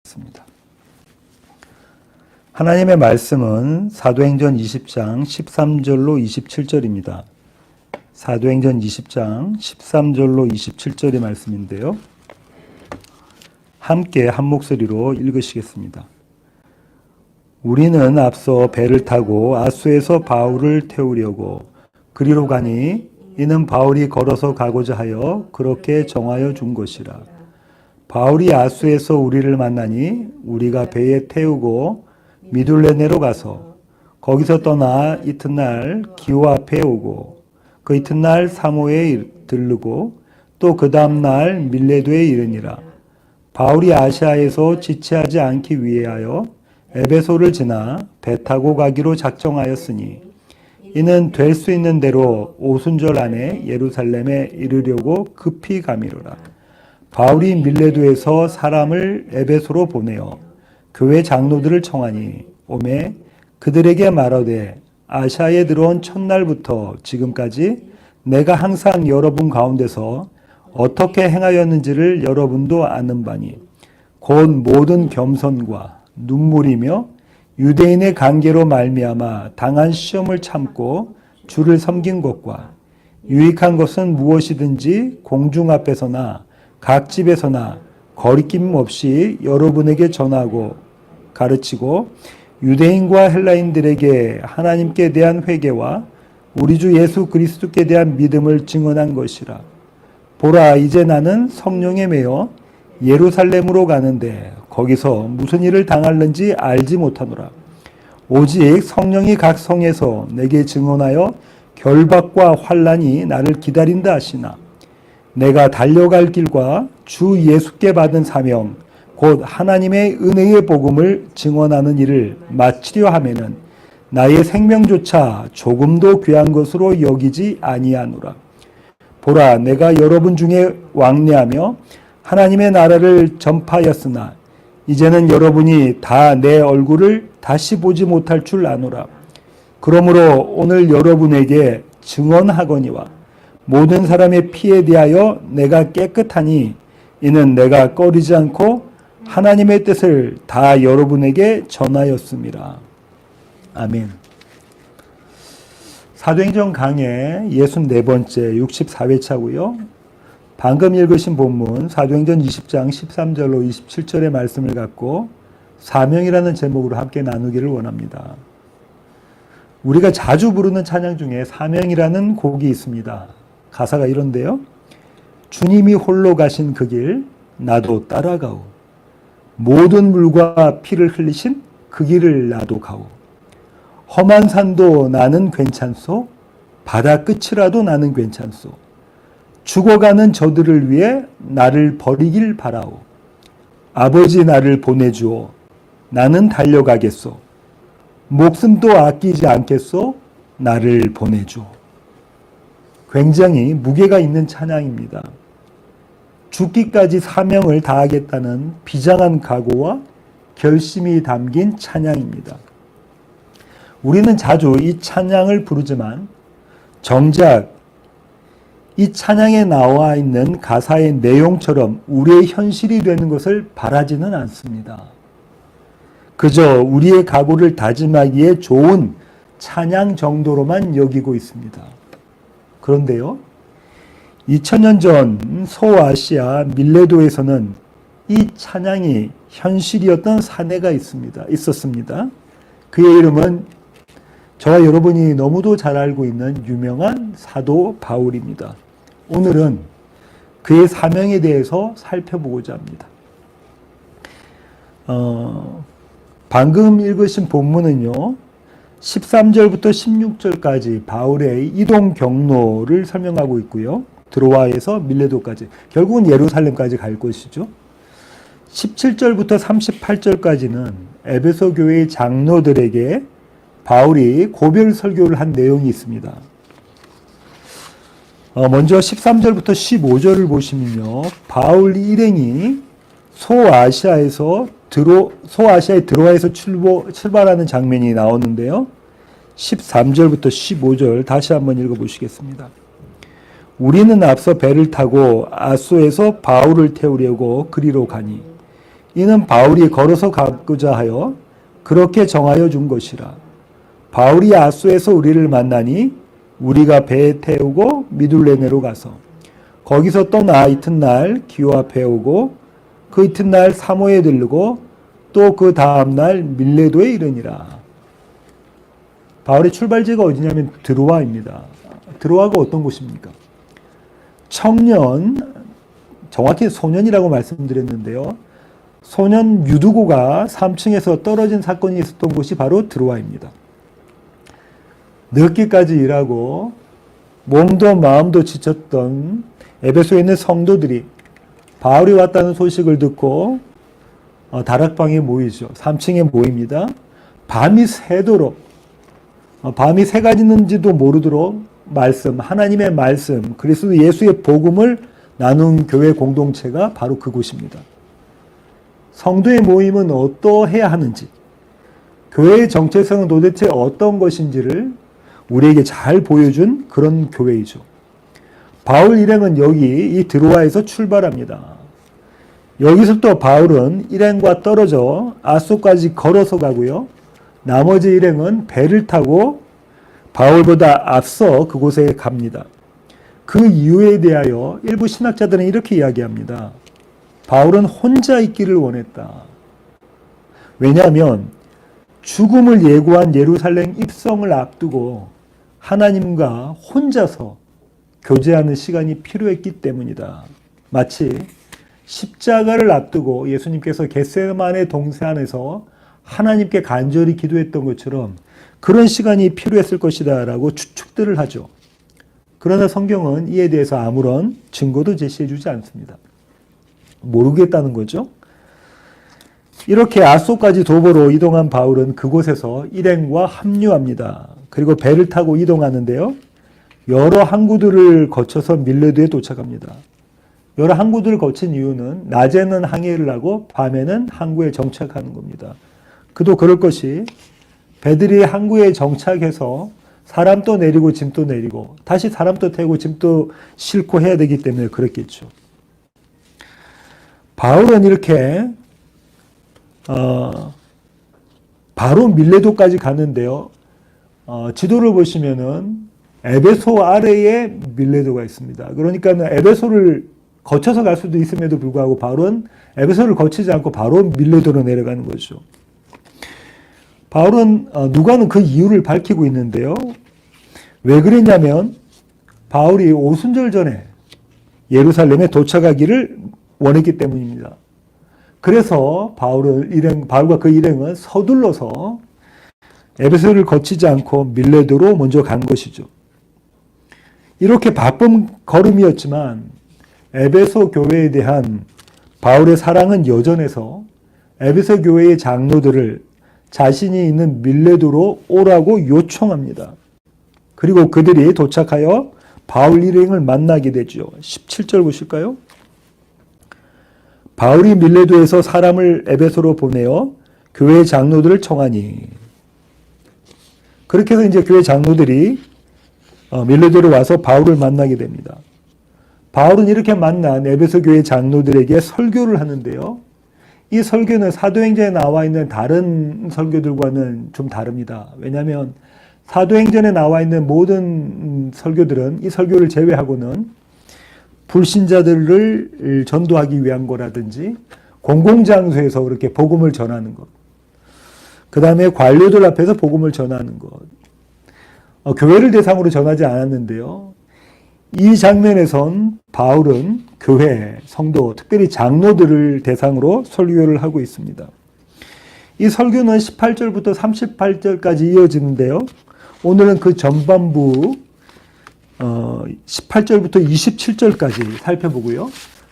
있습니다. 하나님의 말씀은 사도행전 20장 13절로 27절입니다. 사도행전 20장 13절로 27절의 말씀인데요. 함께 한 목소리로 읽으시겠습니다. 우리는 앞서 배를 타고 아수에서 바울을 태우려고 그리로 가니 이는 바울이 걸어서 가고자 하여 그렇게 정하여 준 것이라. 바울이 아수에서 우리를 만나니 우리가 배에 태우고 미둘레네로 가서 거기서 떠나 이튿날 기호 앞에 오고 그 이튿날 사모에 들르고 또 그 다음날 밀레도에 이르니라. 바울이 아시아에서 지체하지 않기 위하여 에베소를 지나 배 타고 가기로 작정하였으니 이는 될 수 있는 대로 오순절 안에 예루살렘에 이르려고 급히 가미로라. 바울이 밀레도에서 사람을 에베소로 보내어 교회 장로들을 청하니 오매 그들에게 말하되 아시아에 들어온 첫날부터 지금까지 내가 항상 여러분 가운데서 어떻게 행하였는지를 여러분도 아는 바니 곧 모든 겸손과 눈물이며 유대인의 관계로 말미암아 당한 시험을 참고 주를 섬긴 것과 유익한 것은 무엇이든지 공중 앞에서나 각 집에서나 거리낌 없이 여러분에게 전하고 가르치고 유대인과 헬라인들에게 하나님께 대한 회개와 우리 주 예수 그리스도께 대한 믿음을 증언한 것이라. 보라, 이제 나는 성령에 매여 예루살렘으로 가는데 거기서 무슨 일을 당할는지 알지 못하노라. 오직 성령이 각 성에서 내게 증언하여 결박과 환난이 나를 기다린다 하시나 내가 달려갈 길과 주 예수께 받은 사명 곧 하나님의 은혜의 복음을 증언하는 일을 마치려 하면은 나의 생명조차 조금도 귀한 것으로 여기지 아니하노라. 보라, 내가 여러분 중에 왕래하며 하나님의 나라를 전파하였으나 이제는 여러분이 다 내 얼굴을 다시 보지 못할 줄 아노라. 그러므로 오늘 여러분에게 증언하거니와 모든 사람의 피에 대하여 내가 깨끗하니 이는 내가 꺼리지 않고 하나님의 뜻을 다 여러분에게 전하였습니다. 아멘. 사도행전 강해 64번째 64회차고요. 방금 읽으신 본문 사도행전 20장 13절로 27절의 말씀을 갖고 사명이라는 제목으로 함께 나누기를 원합니다. 우리가 자주 부르는 찬양 중에 사명이라는 곡이 있습니다. 가사가 이런데요. 주님이 홀로 가신 그 길 나도 따라가오. 모든 물과 피를 흘리신 그 길을 나도 가오. 험한 산도 나는 괜찮소. 바다 끝이라도 나는 괜찮소. 죽어가는 저들을 위해 나를 버리길 바라오. 아버지 나를 보내주오. 나는 달려가겠소. 목숨도 아끼지 않겠소. 나를 보내주오. 굉장히 무게가 있는 찬양입니다. 죽기까지 사명을 다하겠다는 비장한 각오와 결심이 담긴 찬양입니다. 우리는 자주 이 찬양을 부르지만 정작 이 찬양에 나와 있는 가사의 내용처럼 우리의 현실이 되는 것을 바라지는 않습니다. 그저 우리의 각오를 다짐하기에 좋은 찬양 정도로만 여기고 있습니다. 그런데요, 2000년 전 소아시아 밀레도에서는 이 찬양이 현실이었던 사내가 있었습니다. 그의 이름은 저와 여러분이 너무도 잘 알고 있는 유명한 사도 바울입니다. 오늘은 그의 사명에 대해서 살펴보고자 합니다. 방금 읽으신 본문은요, 13절부터 16절까지 바울의 이동 경로를 설명하고 있고요. 드로아에서 밀레도까지, 결국은 예루살렘까지 갈 것이죠. 17절부터 38절까지는 에베소 교회의 장로들에게 바울이 고별 설교를 한 내용이 있습니다. 먼저 13절부터 15절을 보시면요, 바울 일행이 소아시아에 드로아에서 출발하는 장면이 나오는데요. 13절부터 15절 다시 한번 읽어보시겠습니다. 우리는 앞서 배를 타고 아소에서 바울을 태우려고 그리로 가니 이는 바울이 걸어서 가고자 하여 그렇게 정하여 준 것이라. 바울이 아소에서 우리를 만나니 우리가 배에 태우고 미둘레네로 가서 거기서 떠나 이튿날 기오 앞에 오고 그 이튿날 사모에 들르고 또 그 다음날 밀레도에 이르니라. 바울의 출발지가 어디냐면 드로아입니다. 드로아가 어떤 곳입니까? 청년, 정확히 소년이라고 말씀드렸는데요. 소년 유두고가 3층에서 떨어진 사건이 있었던 곳이 바로 드로아입니다. 늦게까지 일하고 몸도 마음도 지쳤던 에베소에 있는 성도들이 바울이 왔다는 소식을 듣고 다락방에 모이죠. 3층에 모입니다. 밤이 새도록, 밤이 새가지는지도 모르도록 말씀, 하나님의 말씀, 그리스도 예수의 복음을 나눈 교회 공동체가 바로 그곳입니다. 성도의 모임은 어떠해야 하는지, 교회의 정체성은 도대체 어떤 것인지를 우리에게 잘 보여준 그런 교회이죠. 바울 일행은 여기 이 드로아에서 출발합니다. 여기서부터 바울은 일행과 떨어져 아소까지 걸어서 가고요. 나머지 일행은 배를 타고 바울보다 앞서 그곳에 갑니다. 그 이유에 대하여 일부 신학자들은 이렇게 이야기합니다. 바울은 혼자 있기를 원했다. 왜냐하면 죽음을 예고한 예루살렘 입성을 앞두고 하나님과 혼자서 교제하는 시간이 필요했기 때문이다. 마치 십자가를 앞두고 예수님께서 겟세마네 동산에서 하나님께 간절히 기도했던 것처럼 그런 시간이 필요했을 것이다 라고 추측들을 하죠. 그러나 성경은 이에 대해서 아무런 증거도 제시해 주지 않습니다. 모르겠다는 거죠. 이렇게 아소까지 도보로 이동한 바울은 그곳에서 일행과 합류합니다. 그리고 배를 타고 이동하는데요. 여러 항구들을 거쳐서 밀레도에 도착합니다. 여러 항구들을 거친 이유는 낮에는 항해를 하고 밤에는 항구에 정착하는 겁니다. 그도 그럴 것이 배들이 항구에 정착해서 사람도 내리고 짐도 내리고 다시 사람도 태우고 짐도 싣고 해야 되기 때문에 그랬겠죠. 바울은 이렇게 바로 밀레도까지 가는데요. 지도를 보시면은 에베소 아래에 밀레도가 있습니다. 그러니까 에베소를 거쳐서 갈 수도 있음에도 불구하고 바울은 에베소를 거치지 않고 바로 밀레도로 내려가는 거죠. 바울은 누가는 그 이유를 밝히고 있는데요. 왜 그랬냐면 바울이 오순절 전에 예루살렘에 도착하기를 원했기 때문입니다. 그래서 바울과 그 일행은 서둘러서 에베소를 거치지 않고 밀레도로 먼저 간 것이죠. 이렇게 바쁜 걸음이었지만 에베소 교회에 대한 바울의 사랑은 여전해서 에베소 교회의 장로들을 자신이 있는 밀레도로 오라고 요청합니다. 그리고 그들이 도착하여 바울 일행을 만나게 되죠. 17절 보실까요? 바울이 밀레도에서 사람을 에베소로 보내어 교회 장로들을 청하니. 그렇게 해서 이제 교회 장로들이 밀레도로 와서 바울을 만나게 됩니다. 바울은 이렇게 만난 에베소 교회 장로들에게 설교를 하는데요. 이 설교는 사도행전에 나와 있는 다른 설교들과는 좀 다릅니다. 왜냐하면 사도행전에 나와 있는 모든 설교들은 이 설교를 제외하고는 불신자들을 전도하기 위한 거라든지 공공장소에서 그렇게 복음을 전하는 것, 그 다음에 관료들 앞에서 복음을 전하는 것, 교회를 대상으로 전하지 않았는데요. 이 장면에선 바울은 교회, 성도, 특별히 장로들을 대상으로 설교를 하고 있습니다. 이 설교는 18절부터 38절까지 이어지는데요. 오늘은 그 전반부 18절부터 27절까지 살펴보고요.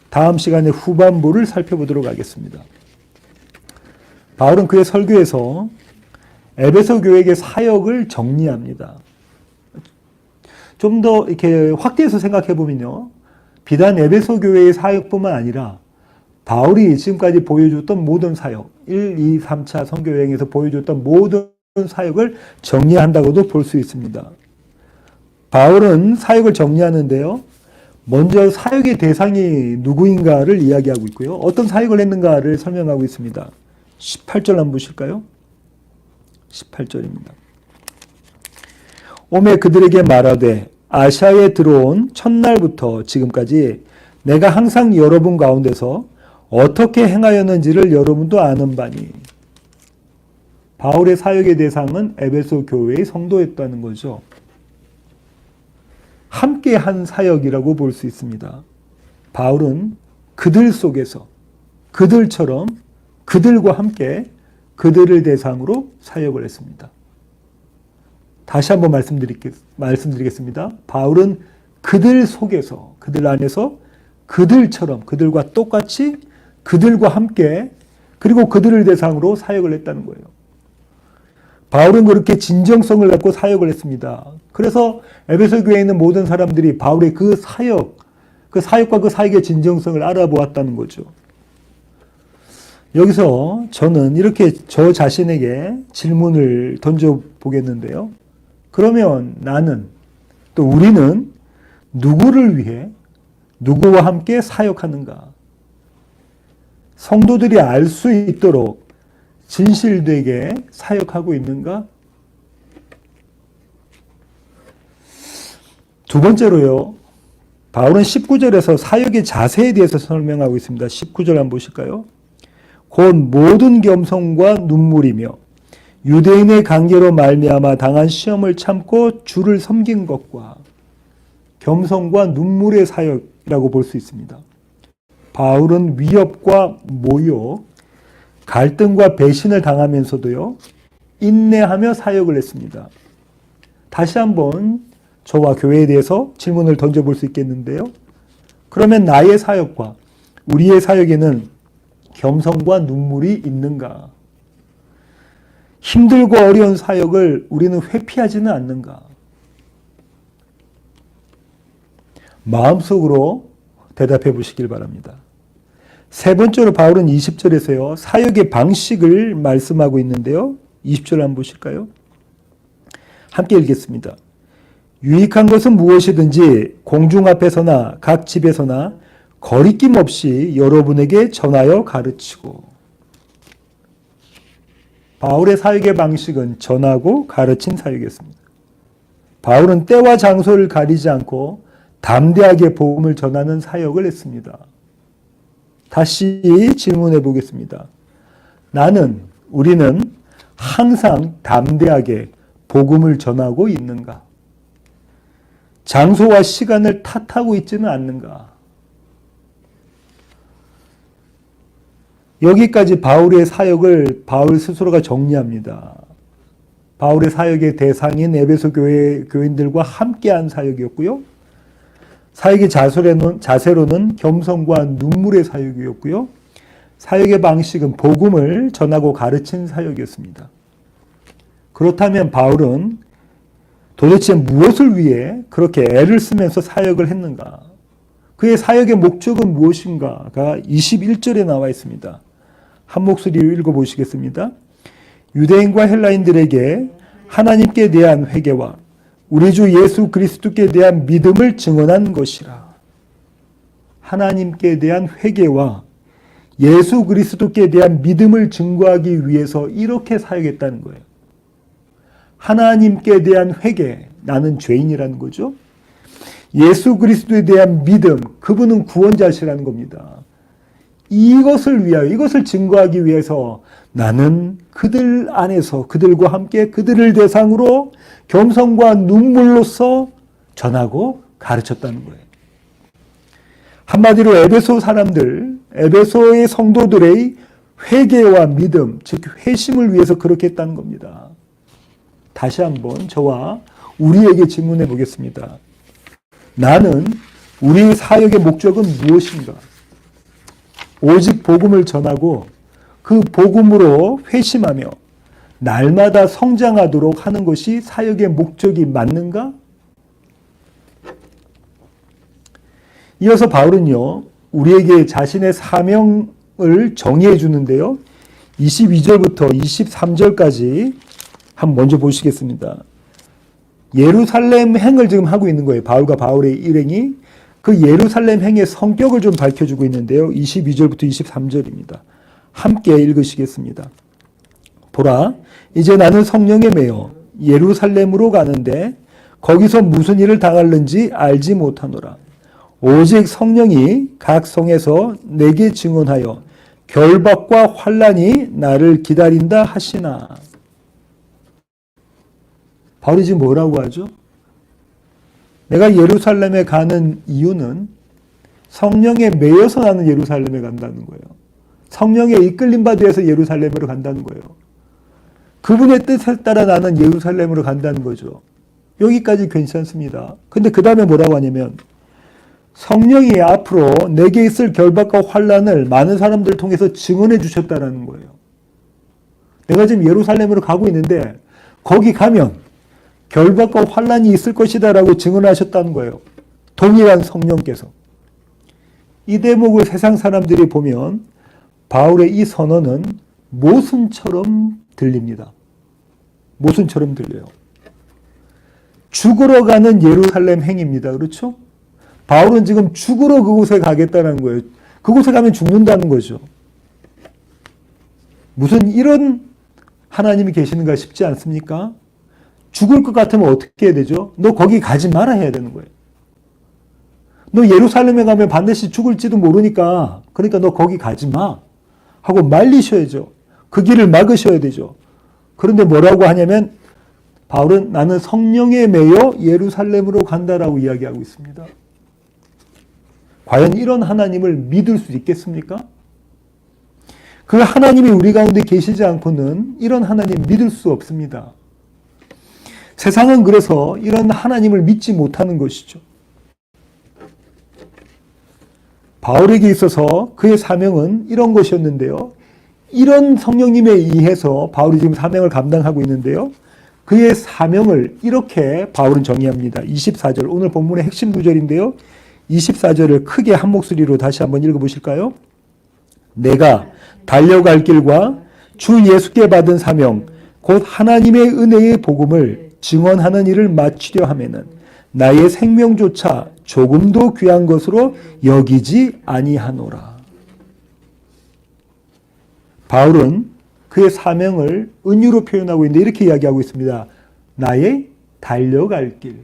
다음 시간에 후반부를 살펴보도록 하겠습니다. 바울은 그의 설교에서 에베소 교회의 사역을 정리합니다. 좀 더 이렇게 확대해서 생각해 보면요. 비단 에베소 교회의 사역뿐만 아니라 바울이 지금까지 보여줬던 모든 사역, 1, 2, 3차 선교 여행에서 보여줬던 모든 사역을 정리한다고도 볼 수 있습니다. 바울은 사역을 정리하는데요. 먼저 사역의 대상이 누구인가를 이야기하고 있고요. 어떤 사역을 했는가를 설명하고 있습니다. 18절 한번 보실까요? 18절입니다. 오매 그들에게 말하되 아시아에 들어온 첫날부터 지금까지 내가 항상 여러분 가운데서 어떻게 행하였는지를 여러분도 아는 바니. 바울의 사역의 대상은 에베소 교회의 성도였다는 거죠. 함께 한 사역이라고 볼 수 있습니다. 바울은 그들 속에서 그들처럼 그들과 함께 그들을 대상으로 사역을 했습니다. 다시 한번 말씀드리겠습니다. 바울은 그들 속에서 그들 안에서 그들처럼 그들과 똑같이 그들과 함께 그리고 그들을 대상으로 사역을 했다는 거예요. 바울은 그렇게 진정성을 갖고 사역을 했습니다. 그래서 에베소 교회에 있는 모든 사람들이 바울의 그 사역과 그 사역의 진정성을 알아보았다는 거죠. 여기서 저는 이렇게 저 자신에게 질문을 던져보겠는데요. 그러면 나는 또 우리는 누구를 위해 누구와 함께 사역하는가? 성도들이 알 수 있도록 진실되게 사역하고 있는가? 두 번째로요. 바울은 19절에서 사역의 자세에 대해서 설명하고 있습니다. 19절 한번 보실까요? 곧 모든 겸손과 눈물이며 유대인의 관계로 말미암아 당한 시험을 참고 주를 섬긴 것과 겸손과 눈물의 사역이라고 볼 수 있습니다. 바울은 위협과 모욕, 갈등과 배신을 당하면서도요, 인내하며 사역을 했습니다. 다시 한번 저와 교회에 대해서 질문을 던져볼 수 있겠는데요. 그러면 나의 사역과 우리의 사역에는 겸손과 눈물이 있는가? 힘들고 어려운 사역을 우리는 회피하지는 않는가? 마음속으로 대답해 보시길 바랍니다. 세 번째로 바울은 20절에서요. 사역의 방식을 말씀하고 있는데요. 20절 한번 보실까요? 함께 읽겠습니다. 유익한 것은 무엇이든지 공중 앞에서나 각 집에서나 거리낌 없이 여러분에게 전하여 가르치고. 바울의 사역의 방식은 전하고 가르친 사역이었습니다. 바울은 때와 장소를 가리지 않고 담대하게 복음을 전하는 사역을 했습니다. 다시 질문해 보겠습니다. 우리는 항상 담대하게 복음을 전하고 있는가? 장소와 시간을 탓하고 있지는 않는가? 여기까지 바울의 사역을 바울 스스로가 정리합니다. 바울의 사역의 대상인 에베소 교회 교인들과 함께한 사역이었고요. 사역의 자세로는 겸손과 눈물의 사역이었고요. 사역의 방식은 복음을 전하고 가르친 사역이었습니다. 그렇다면 바울은 도대체 무엇을 위해 그렇게 애를 쓰면서 사역을 했는가? 그의 사역의 목적은 무엇인가가 21절에 나와 있습니다. 한 목소리로 읽어보시겠습니다. 유대인과 헬라인들에게 하나님께 대한 회개와 우리 주 예수 그리스도께 대한 믿음을 증언한 것이라. 하나님께 대한 회개와 예수 그리스도께 대한 믿음을 증거하기 위해서 이렇게 사역했다는 거예요. 하나님께 대한 회개, 나는 죄인이라는 거죠. 예수 그리스도에 대한 믿음, 그분은 구원자시라는 겁니다. 이것을 위하여, 이것을 증거하기 위해서 나는 그들 안에서 그들과 함께 그들을 대상으로 겸손과 눈물로써 전하고 가르쳤다는 거예요. 한마디로 에베소 사람들, 에베소의 성도들의 회개와 믿음, 즉 회심을 위해서 그렇게 했다는 겁니다. 다시 한번 저와 우리에게 질문해 보겠습니다. 나는 우리 사역의 목적은 무엇인가? 오직 복음을 전하고 그 복음으로 회심하며 날마다 성장하도록 하는 것이 사역의 목적이 맞는가? 이어서 바울은요, 우리에게 자신의 사명을 정의해 주는데요. 22절부터 23절까지 한번 먼저 보시겠습니다. 예루살렘 행을 지금 하고 있는 거예요. 바울과 바울의 일행이 그 예루살렘 행의 성격을 좀 밝혀주고 있는데요. 22절부터 23절입니다. 함께 읽으시겠습니다. 보라, 이제 나는 성령에 매여 예루살렘으로 가는데 거기서 무슨 일을 당할는지 알지 못하노라. 오직 성령이 각 성에서 내게 증언하여 결박과 환난이 나를 기다린다 하시나. 바울이 지금 뭐라고 하죠? 내가 예루살렘에 가는 이유는 성령에 매여서 나는 예루살렘에 간다는 거예요. 성령에 이끌림 받아서 예루살렘으로 간다는 거예요. 그분의 뜻에 따라 나는 예루살렘으로 간다는 거죠. 여기까지 괜찮습니다. 근데 그 다음에 뭐라고 하냐면 성령이 앞으로 내게 있을 결박과 환난을 많은 사람들을 통해서 증언해 주셨다는 거예요. 내가 지금 예루살렘으로 가고 있는데 거기 가면 결박과 환난이 있을 것이다 라고 증언하셨다는 거예요. 동일한 성령께서. 이 대목을 세상 사람들이 보면 바울의 이 선언은 모순처럼 들립니다. 모순처럼 들려요. 죽으러 가는 예루살렘 행입니다. 그렇죠? 바울은 지금 죽으러 그곳에 가겠다는 거예요. 그곳에 가면 죽는다는 거죠. 무슨 이런 하나님이 계시는가 싶지 않습니까? 죽을 것 같으면 어떻게 해야 되죠? 너 거기 가지 마라 해야 되는 거예요. 너 예루살렘에 가면 반드시 죽을지도 모르니까 그러니까 너 거기 가지 마 하고 말리셔야죠. 그 길을 막으셔야 되죠. 그런데 뭐라고 하냐면 바울은 나는 성령에 매여 예루살렘으로 간다라고 이야기하고 있습니다. 과연 이런 하나님을 믿을 수 있겠습니까? 그 하나님이 우리 가운데 계시지 않고는 이런 하나님 믿을 수 없습니다. 세상은 그래서 이런 하나님을 믿지 못하는 것이죠. 바울에게 있어서 그의 사명은 이런 것이었는데요. 이런 성령님에 의해서 바울이 지금 사명을 감당하고 있는데요. 그의 사명을 이렇게 바울은 정의합니다. 24절, 오늘 본문의 핵심 구절인데요. 24절을 크게 한 목소리로 다시 한번 읽어보실까요? 내가 달려갈 길과 주 예수께 받은 사명, 곧 하나님의 은혜의 복음을 증언하는 일을 마치려 하면은 나의 생명조차 조금도 귀한 것으로 여기지 아니하노라. 바울은 그의 사명을 은유로 표현하고 있는데 이렇게 이야기하고 있습니다. 나의 달려갈 길.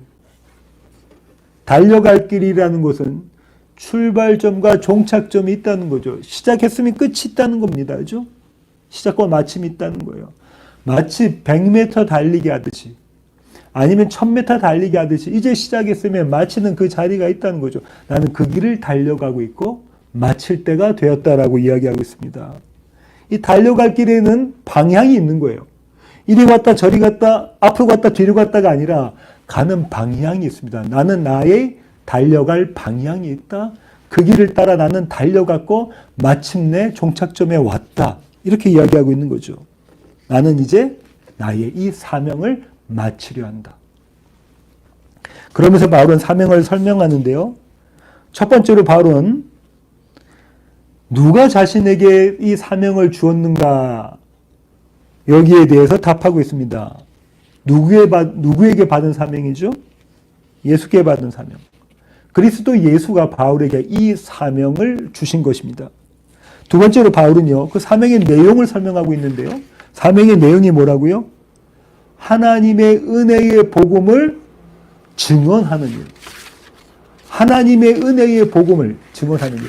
달려갈 길이라는 것은 출발점과 종착점이 있다는 거죠. 시작했으면 끝이 있다는 겁니다. 그죠? 시작과 마침이 있다는 거예요. 마치 100m 달리기 하듯이 아니면 1000m 달리기 하듯이 이제 시작했으면 마치는 그 자리가 있다는 거죠. 나는 그 길을 달려가고 있고 마칠 때가 되었다라고 이야기하고 있습니다. 이 달려갈 길에는 방향이 있는 거예요. 이리 갔다 저리 갔다 앞으로 갔다 뒤로 갔다가 아니라 가는 방향이 있습니다. 나는 나의 달려갈 방향이 있다. 그 길을 따라 나는 달려갔고 마침내 종착점에 왔다. 이렇게 이야기하고 있는 거죠. 나는 이제 나의 이 사명을 마치려 한다. 그러면서 바울은 사명을 설명하는데요. 첫 번째로 바울은 누가 자신에게 이 사명을 주었는가 여기에 대해서 답하고 있습니다. 누구에게 받은 사명이죠? 예수께 받은 사명. 그리스도 예수가 바울에게 이 사명을 주신 것입니다. 두 번째로 바울은요, 그 사명의 내용을 설명하고 있는데요. 사명의 내용이 뭐라고요? 하나님의 은혜의 복음을 증언하는 일. 하나님의 은혜의 복음을 증언하는 일.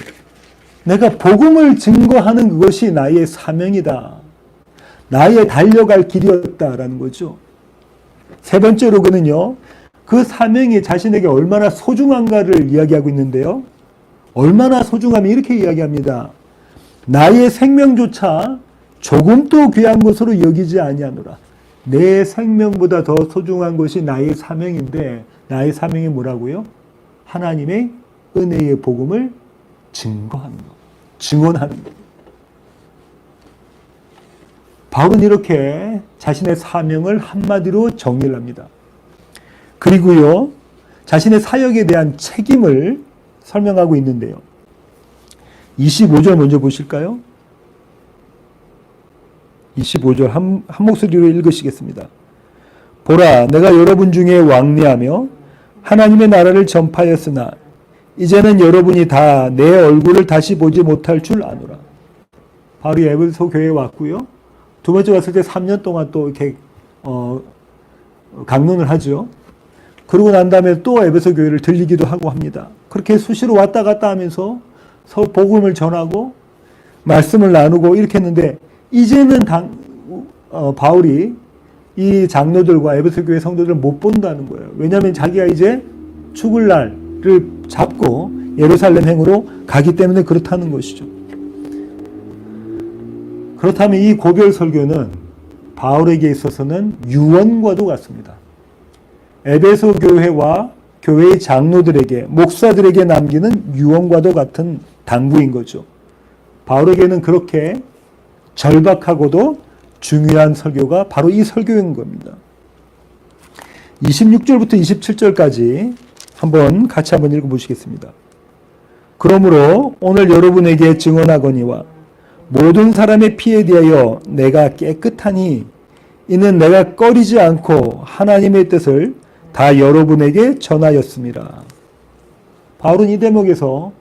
내가 복음을 증거하는 그것이 나의 사명이다. 나의 달려갈 길이었다라는 거죠. 세 번째로 그는요, 그 사명이 자신에게 얼마나 소중한가를 이야기하고 있는데요. 얼마나 소중하면 이렇게 이야기합니다. 나의 생명조차 조금도 귀한 것으로 여기지 아니하노라. 내 생명보다 더 소중한 것이 나의 사명인데 나의 사명이 뭐라고요? 하나님의 은혜의 복음을 증거하는 것, 증언하는 것. 바울은 이렇게 자신의 사명을 한마디로 정의를 합니다. 그리고요, 자신의 사역에 대한 책임을 설명하고 있는데요. 25절 먼저 보실까요? 25절 한 목소리로 읽으시겠습니다. 보라, 내가 여러분 중에 왕래하며 하나님의 나라를 전파하였으나 이제는 여러분이 다 내 얼굴을 다시 보지 못할 줄 아노라. 바울이 에베소 교회에 왔고요. 두 번째 왔을 때 3년 동안 또 이렇게 강론을 하죠. 그러고 난 다음에 또 에베소 교회를 들리기도 하고 합니다. 그렇게 수시로 왔다 갔다 하면서 복음을 전하고 말씀을 나누고 이렇게 했는데 이제는 바울이 이 장로들과 에베소 교회 성도들을 못 본다는 거예요. 왜냐하면 자기가 이제 죽을 날을 잡고 예루살렘 행으로 가기 때문에 그렇다는 것이죠. 그렇다면 이 고별 설교는 바울에게 있어서는 유언과도 같습니다. 에베소 교회와 교회의 장로들에게, 목사들에게 남기는 유언과도 같은 당부인 거죠. 바울에게는 그렇게 절박하고도 중요한 설교가 바로 이 설교인 겁니다. 26절부터 27절까지 같이 한번 읽어보시겠습니다. 그러므로 오늘 여러분에게 증언하거니와 모든 사람의 피에 대하여 내가 깨끗하니 이는 내가 꺼리지 않고 하나님의 뜻을 다 여러분에게 전하였습니다. 바울은 이 대목에서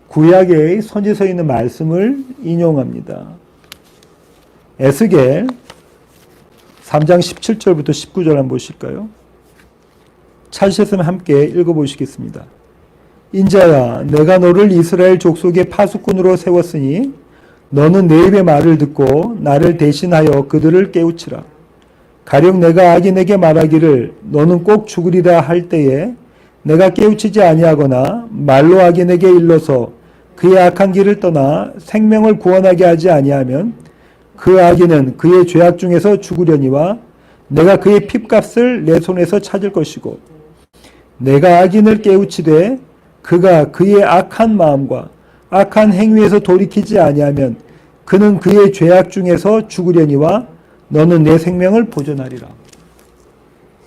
구약의 선지서에 있는 말씀을 인용합니다. 에스겔 3장 17절부터 19절 한번 보실까요? 찾으셨으면 함께 읽어보시겠습니다. 인자야, 내가 너를 이스라엘 족속의 파수꾼으로 세웠으니 너는 내 입의 말을 듣고 나를 대신하여 그들을 깨우치라. 가령 내가 악인에게 말하기를 너는 꼭 죽으리라 할 때에 내가 깨우치지 아니하거나 말로 악인에게 일러서 그의 악한 길을 떠나 생명을 구원하게 하지 아니하면 그 악인은 그의 죄악 중에서 죽으려니와 내가 그의 핏값을 내 손에서 찾을 것이고 내가 악인을 깨우치되 그가 그의 악한 마음과 악한 행위에서 돌이키지 아니하면 그는 그의 죄악 중에서 죽으려니와 너는 내 생명을 보존하리라.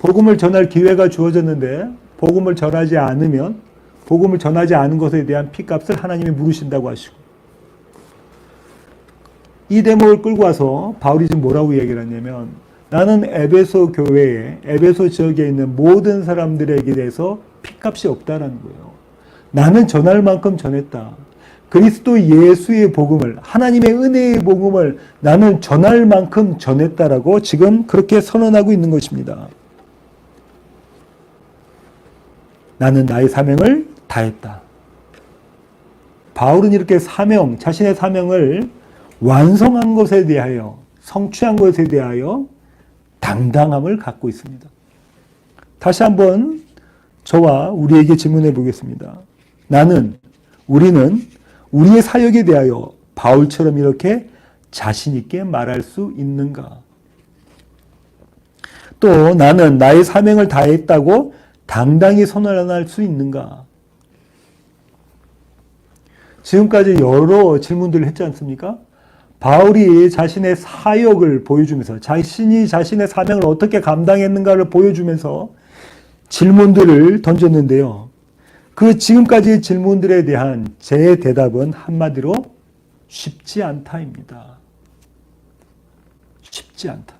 복음을 전할 기회가 주어졌는데 복음을 전하지 않으면 복음을 전하지 않은 것에 대한 핏값을 하나님이 물으신다고 하시고 이 대목을 끌고 와서 바울이 지금 뭐라고 얘기를 하냐면 나는 에베소 교회에 에베소 지역에 있는 모든 사람들에게 대해서 핏값이 없다라는 거예요. 나는 전할 만큼 전했다. 그리스도 예수의 복음을 하나님의 은혜의 복음을 나는 전할 만큼 전했다라고 지금 그렇게 선언하고 있는 것입니다. 나는 나의 사명을 다했다. 바울은 이렇게 자신의 사명을 완성한 것에 대하여 성취한 것에 대하여 당당함을 갖고 있습니다. 다시 한번 저와 우리에게 질문해 보겠습니다. 우리는 우리의 사역에 대하여 바울처럼 이렇게 자신 있게 말할 수 있는가? 또 나는 나의 사명을 다했다고 당당히 선언할 수 있는가? 지금까지 여러 질문들을 했지 않습니까? 바울이 자신의 사역을 보여주면서 자신이 자신의 사명을 어떻게 감당했는가를 보여주면서 질문들을 던졌는데요. 그 지금까지의 질문들에 대한 제 대답은 한마디로 쉽지 않다입니다. 쉽지 않다.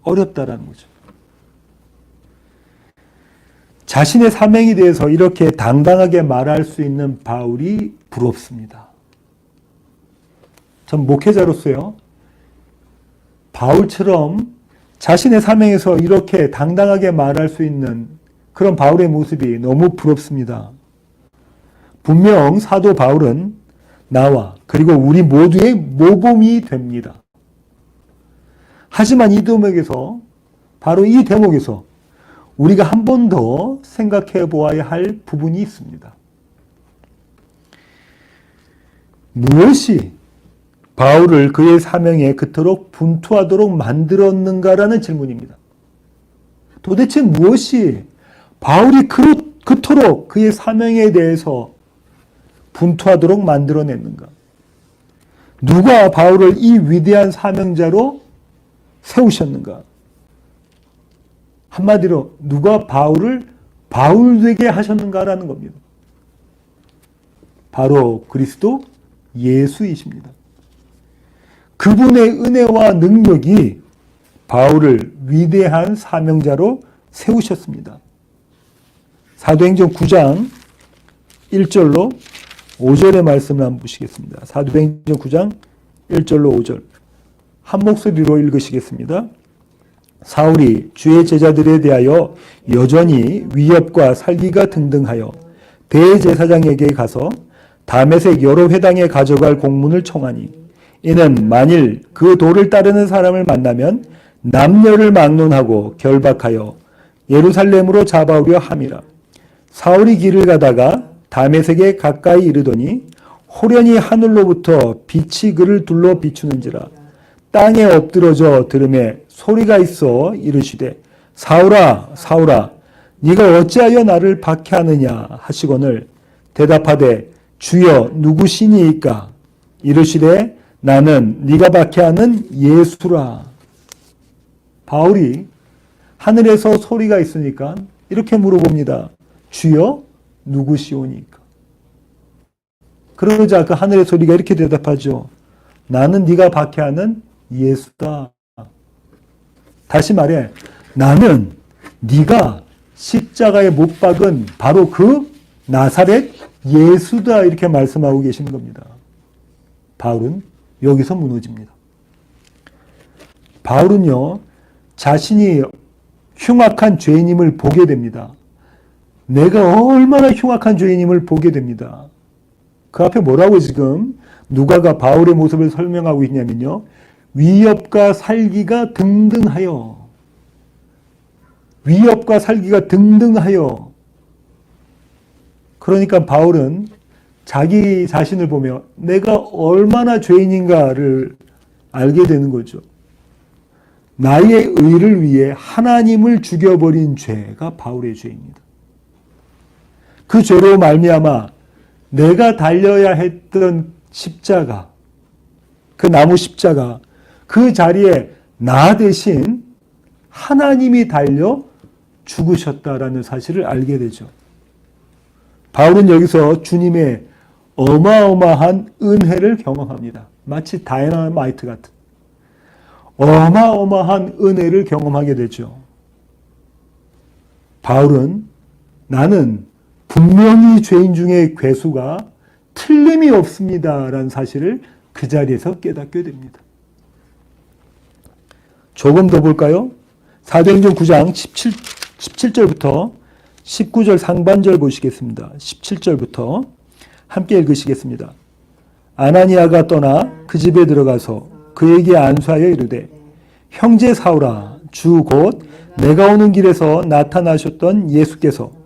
어렵다라는 거죠. 자신의 사명에 대해서 이렇게 당당하게 말할 수 있는 바울이 부럽습니다. 전 목회자로서요, 바울처럼 자신의 사명에서 이렇게 당당하게 말할 수 있는 그런 바울의 모습이 너무 부럽습니다. 분명 사도 바울은 나와 그리고 우리 모두의 모범이 됩니다. 하지만 이 대목에서 바로 이 대목에서 우리가 한 번 더 생각해 보아야 할 부분이 있습니다. 무엇이 바울을 그의 사명에 그토록 분투하도록 만들었는가라는 질문입니다. 도대체 무엇이 바울이 그토록 그의 사명에 대해서 분투하도록 만들어냈는가? 누가 바울을 이 위대한 사명자로 세우셨는가? 한마디로 누가 바울을 바울되게 하셨는가라는 겁니다. 바로 그리스도 예수이십니다. 그분의 은혜와 능력이 바울을 위대한 사명자로 세우셨습니다. 사도행전 9장 1절로 5절의 말씀을 한번 보시겠습니다. 사도행전 9장 1절로 5절 한 목소리로 읽으시겠습니다. 사울이 주의 제자들에 대하여 여전히 위협과 살기가 등등하여 대제사장에게 가서 다메섹 여러 회당에 가져갈 공문을 청하니 이는 만일 그 도를 따르는 사람을 만나면 남녀를 막론하고 결박하여 예루살렘으로 잡아오려 함이라. 사울이 길을 가다가 다메섹에 가까이 이르더니 호련히 하늘로부터 빛이 그를 둘러 비추는지라. 땅에 엎드러져 들음에 소리가 있어 이르시되 사울아 사울아 네가 어찌하여 나를 박해하느냐 하시거늘 대답하되 주여 누구시니이까 이르시되 나는 네가 박해하는 예수라. 바울이 하늘에서 소리가 있으니까 이렇게 물어봅니다. 주여 누구시오니까. 그러자 그 하늘의 소리가 이렇게 대답하죠. 나는 네가 박해하는 예수다. 다시 말해 나는 네가 십자가에 못 박은 바로 그 나사렛 예수다 이렇게 말씀하고 계시는 겁니다. 바울은 여기서 무너집니다. 바울은요 자신이 흉악한 죄인임을 보게 됩니다. 내가 얼마나 흉악한 죄인임을 보게 됩니다. 그 앞에 뭐라고 지금 누가가 바울의 모습을 설명하고 있냐면요. 위협과 살기가 등등하여 위협과 살기가 등등하여 그러니까 바울은 자기 자신을 보며 내가 얼마나 죄인인가를 알게 되는 거죠. 나의 의를 위해 하나님을 죽여버린 죄가 바울의 죄입니다. 그 죄로 말미암아 내가 달려야 했던 십자가, 그 나무 십자가, 그 자리에 나 대신 하나님이 달려 죽으셨다라는 사실을 알게 되죠. 바울은 여기서 주님의 어마어마한 은혜를 경험합니다. 마치 다이너마이트 같은 어마어마한 은혜를 경험하게 되죠. 바울은 나는 분명히 죄인 중에 괴수가 틀림이 없습니다라는 사실을 그 자리에서 깨닫게 됩니다. 조금 더 볼까요? 사도행전 9장 17절부터 19절 상반절 보시겠습니다. 17절부터 함께 읽으시겠습니다. 아나니아가 떠나 그 집에 들어가서 그에게 안수하여 이르되 형제 사울아 주 곧 내가 오는 길에서 나타나셨던 예수께서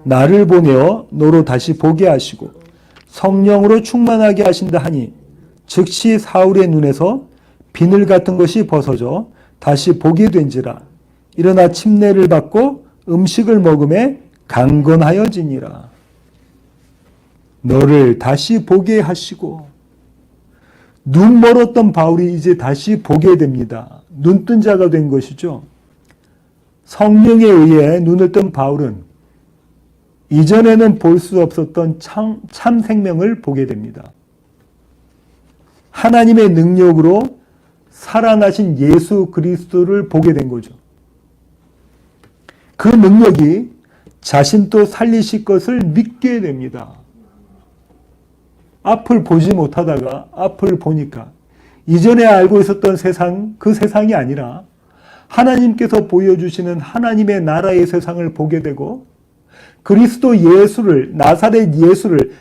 나를 보내어 너로 다시 보게 하시고 성령으로 충만하게 하신다 하니 즉시 사울의 눈에서 비늘 같은 것이 벗어져 다시 보게 된지라. 일어나 침례를 받고 음식을 먹음에 강건하여지니라. 너를 다시 보게 하시고 눈 멀었던 바울이 이제 다시 보게 됩니다. 눈뜬 자가 된 것이죠. 성령에 의해 눈을 뜬 바울은 이전에는 볼 수 없었던 참 생명을 보게 됩니다. 하나님의 능력으로 살아나신 예수 그리스도를 보게 된 거죠. 그 능력이 자신도 살리실 것을 믿게 됩니다. 앞을 보지 못하다가 앞을 보니까 이전에 알고 있었던 세상, 그 세상이 아니라 하나님께서 보여주시는 하나님의 나라의 세상을 보게 되고 그리스도 예수를, 나사렛 예수를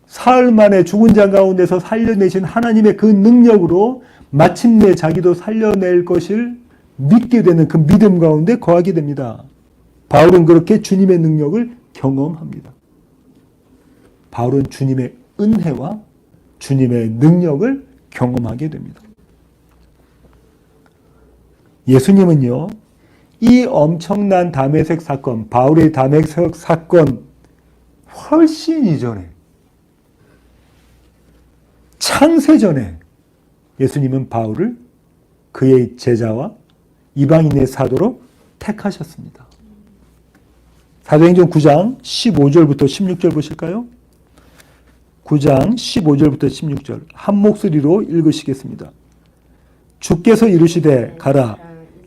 사흘 만에 죽은 자 가운데서 살려내신 하나님의 그 능력으로 마침내 자기도 살려낼 것을 믿게 되는 그 믿음 가운데 거하게 됩니다. 바울은 그렇게 주님의 능력을 경험합니다. 바울은 주님의 은혜와 주님의 능력을 경험하게 됩니다. 예수님은요, 이 엄청난 다메섹 사건, 바울의 다메섹 사건 훨씬 이전에, 창세전에 예수님은 바울을 그의 제자와 이방인의 사도로 택하셨습니다. 사도행전 9장 15절부터 16절 보실까요? 9장 15절부터 16절 한 목소리로 읽으시겠습니다. 주께서 이르시되 가라.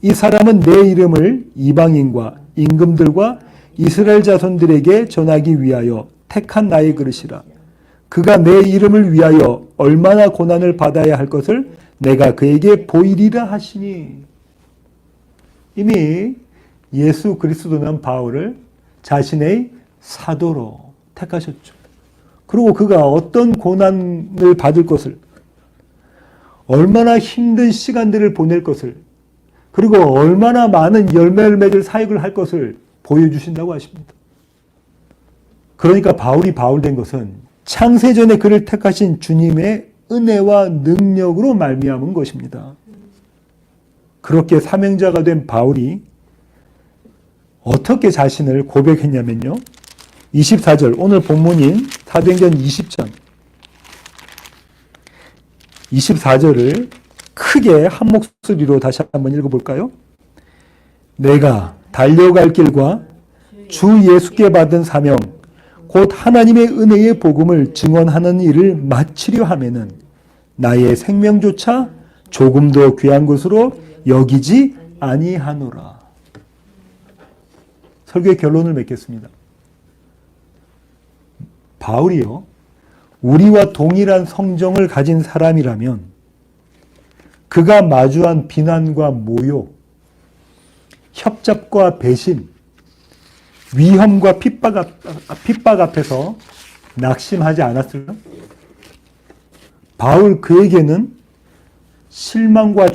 이 사람은 내 이름을 이방인과 임금들과 이스라엘 자손들에게 전하기 위하여 택한 나의 그릇이라. 그가 내 이름을 위하여 얼마나 고난을 받아야 할 것을 내가 그에게 보이리라 하시니. 이미 예수 그리스도는 바울을 자신의 사도로 택하셨죠. 그리고 그가 어떤 고난을 받을 것을, 얼마나 힘든 시간들을 보낼 것을, 그리고 얼마나 많은 열매를 맺을 사역을 할 것을 보여주신다고 하십니다. 그러니까 바울이 바울 된 것은 창세전에 그를 택하신 주님의 은혜와 능력으로 말미암은 것입니다. 그렇게 사명자가 된 바울이 어떻게 자신을 고백했냐면요. 24절, 오늘 본문인 사도행전 20장 24절을 크게 한 목소리로 다시 한번 읽어볼까요? 내가 달려갈 길과 주 예수께 받은 사명 곧 하나님의 은혜의 복음을 증언하는 일을 마치려 하면은 나의 생명조차 조금도 귀한 것으로 여기지 아니하노라. 설교의 결론을 맺겠습니다. 바울이요, 우리와 동일한 성정을 가진 사람이라면 그가 마주한 비난과 모욕, 협잡과 배신, 위험과 핍박 앞에서 낙심하지 않았을까? 바울 그에게는 실망과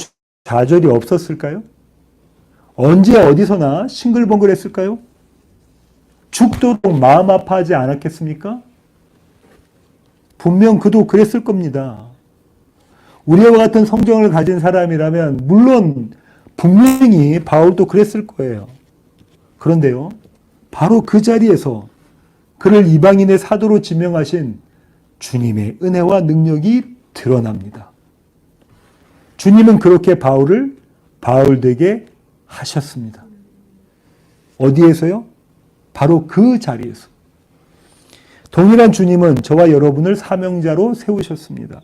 좌절이 없었을까요? 언제 어디서나 싱글벙글했을까요? 죽도록 마음 아파하지 않았겠습니까? 분명 그도 그랬을 겁니다. 우리와 같은 성정을 가진 사람이라면 물론 분명히 바울도 그랬을 거예요. 그런데요, 바로 그 자리에서 그를 이방인의 사도로 지명하신 주님의 은혜와 능력이 드러납니다. 주님은 그렇게 바울을 바울되게 하셨습니다. 어디에서요? 바로 그 자리에서. 동일한 주님은 저와 여러분을 사명자로 세우셨습니다.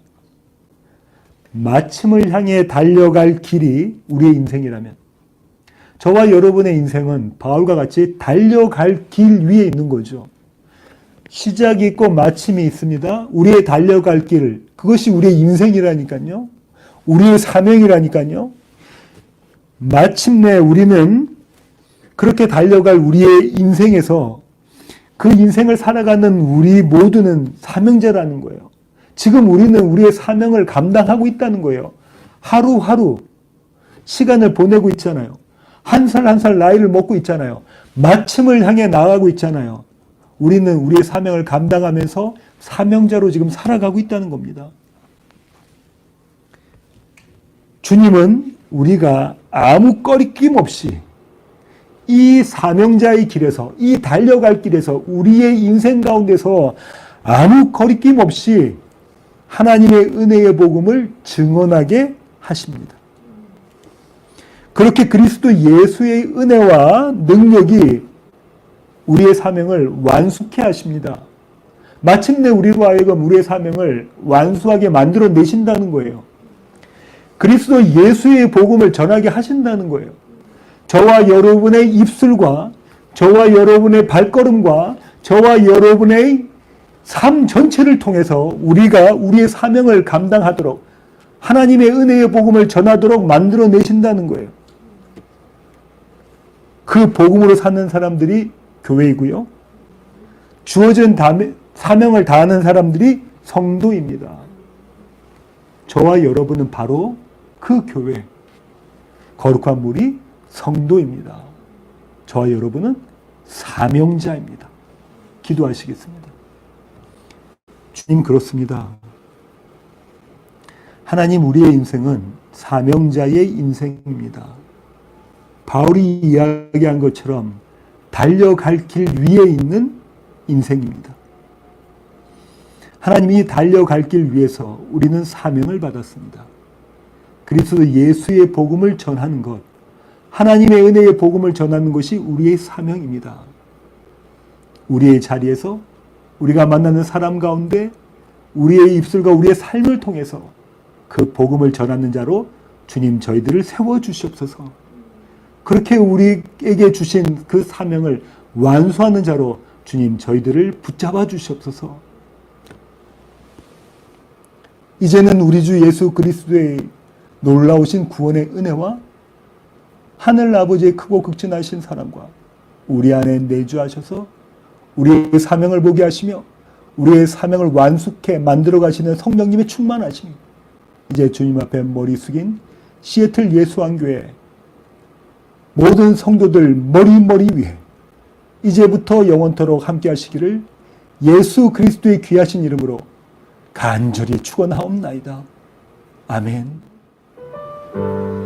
마침을 향해 달려갈 길이 우리의 인생이라면 저와 여러분의 인생은 바울과 같이 달려갈 길 위에 있는 거죠. 시작이 있고 마침이 있습니다. 우리의 달려갈 길, 그것이 우리의 인생이라니까요. 우리의 사명이라니까요. 마침내 우리는 그렇게 달려갈 우리의 인생에서 그 인생을 살아가는 우리 모두는 사명자라는 거예요. 지금 우리는 우리의 사명을 감당하고 있다는 거예요. 하루하루 시간을 보내고 있잖아요. 한 살 한 살 나이를 먹고 있잖아요. 마침을 향해 나아가고 있잖아요. 우리는 우리의 사명을 감당하면서 사명자로 지금 살아가고 있다는 겁니다. 주님은 우리가 아무 꺼리낌 없이 이 사명자의 길에서, 이 달려갈 길에서, 우리의 인생 가운데서 아무 거리낌 없이 하나님의 은혜의 복음을 증언하게 하십니다. 그렇게 그리스도 예수의 은혜와 능력이 우리의 사명을 완수케 하십니다. 마침내 우리로 하여금 우리의 사명을 완수하게 만들어내신다는 거예요. 그리스도 예수의 복음을 전하게 하신다는 거예요. 저와 여러분의 입술과 저와 여러분의 발걸음과 저와 여러분의 삶 전체를 통해서 우리가 우리의 사명을 감당하도록 하나님의 은혜의 복음을 전하도록 만들어내신다는 거예요. 그 복음으로 사는 사람들이 교회이고요. 주어진 사명을 다하는 사람들이 성도입니다. 저와 여러분은 바로 그 교회, 거룩한 무리 성도입니다. 저와 여러분은 사명자입니다. 기도하시겠습니다. 주님, 그렇습니다. 하나님, 우리의 인생은 사명자의 인생입니다. 바울이 이야기한 것처럼 달려갈 길 위에 있는 인생입니다. 하나님이 달려갈 길 위에서 우리는 사명을 받았습니다. 그리스도 예수의 복음을 전하는 것, 하나님의 은혜의 복음을 전하는 것이 우리의 사명입니다. 우리의 자리에서 우리가 만나는 사람 가운데 우리의 입술과 우리의 삶을 통해서 그 복음을 전하는 자로 주님 저희들을 세워주시옵소서. 그렇게 우리에게 주신 그 사명을 완수하는 자로 주님 저희들을 붙잡아 주시옵소서. 이제는 우리 주 예수 그리스도의 놀라우신 구원의 은혜와 하늘 아버지의 크고 극진하신 사랑과 우리 안에 내주하셔서 우리의 사명을 보게 하시며 우리의 사명을 완숙해 만들어 가시는 성령님의 충만하심이 이제 주님 앞에 머리 숙인 시애틀 예수왕교회 모든 성도들 머리 위에 이제부터 영원토록 함께 하시기를 예수 그리스도의 귀하신 이름으로 간절히 축원하옵나이다. 아멘.